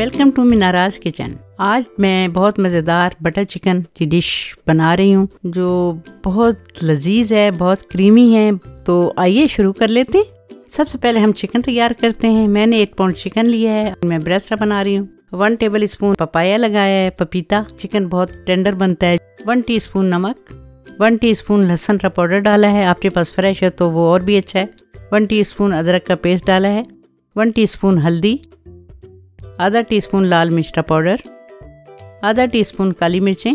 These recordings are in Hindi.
Welcome to मीनाराज kitchen. आज मैं बहुत मज़ेदार बटर चिकन की डिश बना रही हूँ जो बहुत लजीज है, बहुत क्रीमी है। तो आइए शुरू कर लेते हैं। सबसे पहले हम चिकन तैयार करते हैं। मैंने 1 पाउंड चिकन लिया है, मैं ब्रेस्ट बना रही हूँ। 1 टेबल स्पून पपाया लगाया है, पपीता। चिकन बहुत टेंडर बनता है। 1 टीस्पून नमक, 1 टीस्पून लहसुन का पाउडर डाला है, आपके पास फ्रेश है तो वो और भी अच्छा है। 1 टीस्पून अदरक का पेस्ट डाला है, 1 टीस्पून हल्दी, आधा टीस्पून लाल मिर्च का पाउडर, आधा टीस्पून काली मिर्चें,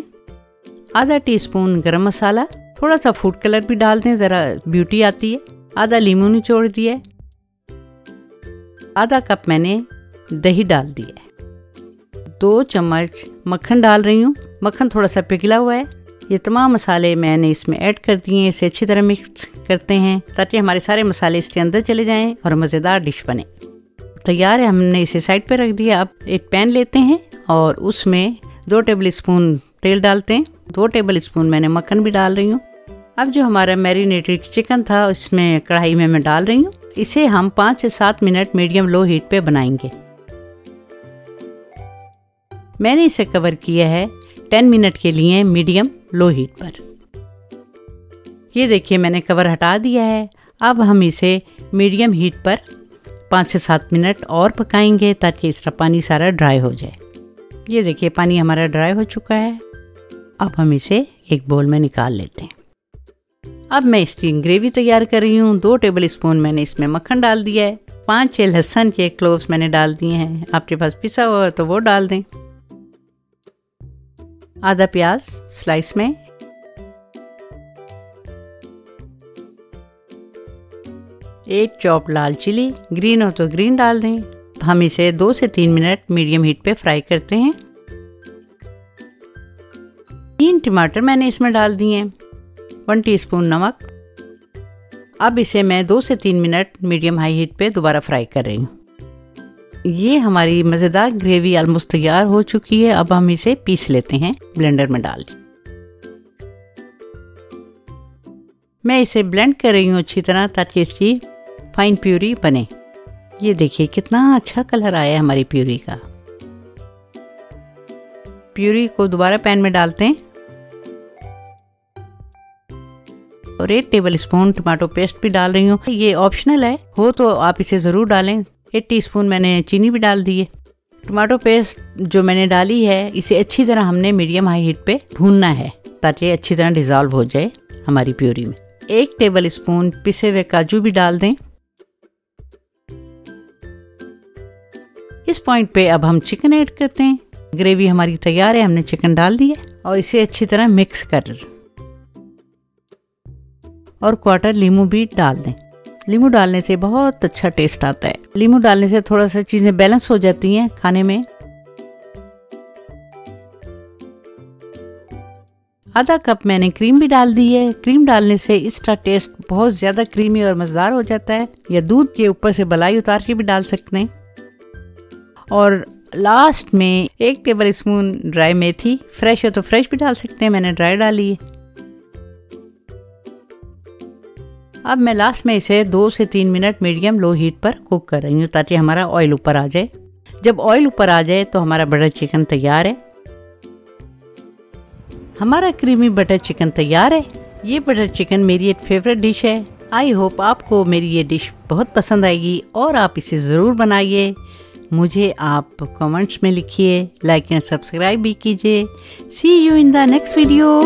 आधा टीस्पून गरम मसाला, थोड़ा सा फूड कलर भी डाल दें, ज़रा ब्यूटी आती है। आधा लीमू निचोड़ दिया है, आधा कप मैंने दही डाल दिया है। 2 चम्मच मक्खन डाल रही हूँ। मक्खन थोड़ा सा पिघला हुआ है। ये तमाम मसाले मैंने इसमें ऐड कर दिए हैं। इसे अच्छी तरह मिक्स करते हैं ताकि हमारे सारे मसाले इसके अंदर चले जाएं और मज़ेदार डिश बने। तैयार है, हमने इसे साइड पे रख दिया। अब एक पैन लेते हैं और उसमें 2 टेबल स्पून तेल डालते हैं। 2 टेबल स्पून मैंने मक्खन भी डाल रही हूँ। अब जो हमारा मैरिनेटेड चिकन था इसमें कढ़ाई में मैं डाल रही हूँ। इसे हम 5 से 7 मिनट मीडियम लो हीट पे बनाएंगे। मैंने इसे कवर किया है 10 मिनट के लिए मीडियम लो हीट पर। ये देखिए मैंने कवर हटा दिया है। अब हम इसे मीडियम हीट पर 5 से 7 मिनट और पकाएंगे ताकि इसका पानी सारा ड्राई हो जाए। ये देखिए पानी हमारा ड्राई हो चुका है। अब हम इसे एक बोल में निकाल लेते हैं। अब मैं इसकी ग्रेवी तैयार कर रही हूँ। 2 टेबल स्पून मैंने इसमें मक्खन डाल दिया है। 5-6 लहसुन के क्लोव्स मैंने डाल दिए हैं। आपके पास पिसा हुआ है तो वो डाल दें। आधा प्याज स्लाइस में, एक चॉप लाल चिली, ग्रीन हो तो ग्रीन डाल दें। हम इसे 2 से 3 मिनट मीडियम हीट पे फ्राई करते हैं। 3 टमाटर मैंने इसमें डाल दिए हैं, 1 टीस्पून नमक। अब इसे मैं 2 से 3 मिनट मीडियम हाई हीट पे दोबारा फ्राई कर रही हूँ। ये हमारी मज़ेदार ग्रेवी ऑलमोस्ट तैयार हो चुकी है। अब हम इसे पीस लेते हैं ब्लेंडर में डाल। मैं इसे ब्लेंड कर रही हूँ अच्छी तरह ताकि इसकी फाइन प्यूरी बने। ये देखिए कितना अच्छा कलर आया है हमारी प्यूरी का। प्यूरी को दोबारा पैन में डालते हैं और 1 टेबल स्पून टमाटो पेस्ट भी डाल रही हूँ। ये ऑप्शनल है, हो तो आप इसे ज़रूर डालें। 1 टीस्पून मैंने चीनी भी डाल दी है। टमाटो पेस्ट जो मैंने डाली है इसे अच्छी तरह हमने मीडियम हाई हीट पे भूनना है ताकि अच्छी तरह डिज़ोल्व हो जाए हमारी प्यूरी में। 1 टेबल स्पून पिसे हुए काजू भी डाल दें। इस पॉइंट पे अब हम चिकन ऐड करते हैं। ग्रेवी हमारी तैयार है, हमने चिकन डाल दिया और इसे अच्छी तरह मिक्स कर और 1/4 लीमू भी डाल दें। लीमू डालने से बहुत अच्छा टेस्ट आता है। लीमू डालने से थोड़ा सा चीज़ें बैलेंस हो जाती हैं खाने में। आधा कप मैंने क्रीम भी डाल दी है। क्रीम डालने से इसका टेस्ट बहुत ज़्यादा क्रीमी और मज़ेदार हो जाता है। या दूध के ऊपर से मलाई उतार के भी डाल सकते हैं। और लास्ट में 1 टेबल स्पून ड्राई मेथी, फ्रेश हो तो फ्रेश भी डाल सकते हैं, मैंने ड्राई डाली है। अब मैं लास्ट में इसे 2 से 3 मिनट मीडियम लो हीट पर कुक कर रही हूँ ताकि हमारा ऑयल ऊपर आ जाए। जब ऑयल ऊपर आ जाए तो हमारा बटर चिकन तैयार है। हमारा क्रीमी बटर चिकन तैयार है। ये बटर चिकन मेरी एक फेवरेट डिश है। आई होप आपको मेरी ये डिश बहुत पसंद आएगी और आप इसे ज़रूर बनाइए। मुझे आप कमेंट्स में लिखिए, लाइक एंड सब्सक्राइब भी कीजिए। See you in the next video.